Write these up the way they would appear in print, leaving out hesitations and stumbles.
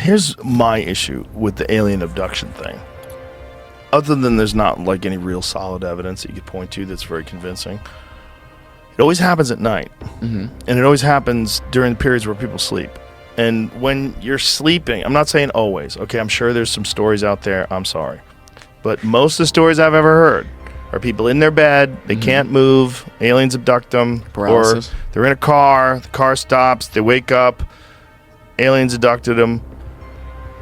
Here's my issue with the alien abduction thing. Other than there's not like any real solid evidence that you could point to that's very convincing. It always happens at night. Mm-hmm. And it always happens during periods where people sleep. And when you're sleeping, I'm not saying always. Okay, I'm sure there's some stories out there. I'm sorry. But most of the stories I've ever heard are people in their bed, they can't move, aliens abduct them, Paralysis. or they're in a car, the car stops, they wake up, aliens abducted them.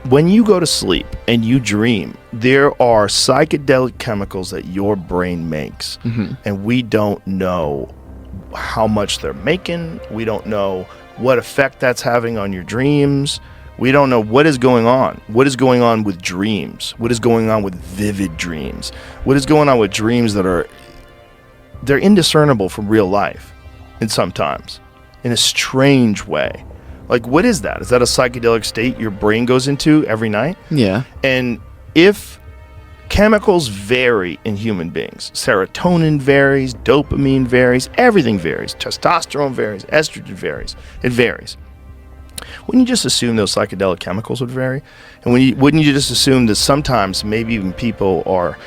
When you go to sleep and you dream, there are psychedelic chemicals that your brain makes. Mm-hmm. And we don't know how much they're making. We don't know what effect that's having on your dreams. We don't know what is going on. What is going on with dreams? What is going on with vivid dreams? What is going on with dreams that they're indiscernible from real life and sometimes in a strange way. Like, what is that? Is that a psychedelic state your brain goes into every night? Yeah. And if chemicals vary in human beings, serotonin varies, dopamine varies, everything varies, testosterone varies, estrogen varies, it varies. Wouldn't you just assume those psychedelic chemicals would vary? And wouldn't you just assume that sometimes maybe even people are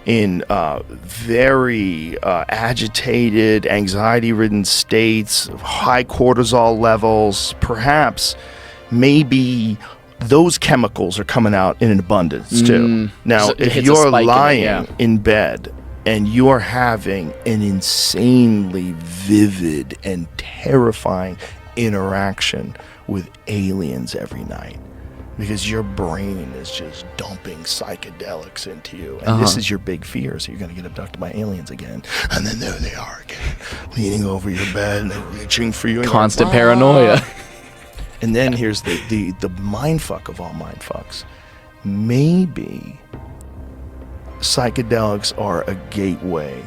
in very agitated, anxiety-ridden states, high cortisol levels, perhaps maybe those chemicals are coming out in an abundance too. Now, So it if hits a you're spike in it, lying yeah. in bed and you are having an insanely vivid and terrifying interaction with aliens every night, because your brain is just dumping psychedelics into you. And this is your big fear. So you're going to get abducted by aliens again. And then there they are again, leaning over your bed and they're reaching for you. And Constant you're like, paranoia. and then here's the mind fuck of all mind fucks. Maybe psychedelics are a gateway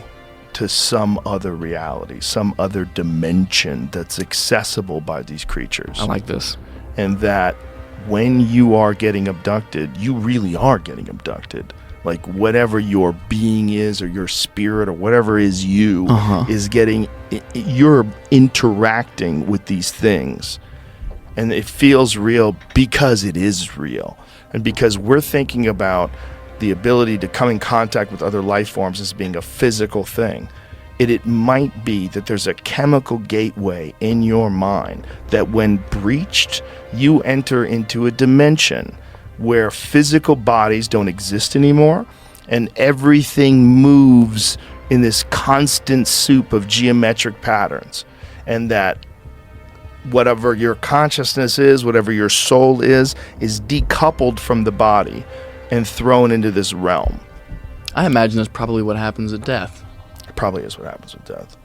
to some other reality, some other dimension that's accessible by these creatures. I like this. And that when you are getting abducted, you really are getting abducted. Like whatever your being is, or your spirit, or whatever is you, is getting, you're interacting with these things. And it feels real because it is real. And because we're thinking about the ability to come in contact with other life forms as being a physical thing. It might be that there's a chemical gateway in your mind that when breached, you enter into a dimension where physical bodies don't exist anymore and everything moves in this constant soup of geometric patterns. And that whatever your consciousness is, whatever your soul is decoupled from the body and thrown into this realm. I imagine that's probably what happens at death. It probably is what happens with death.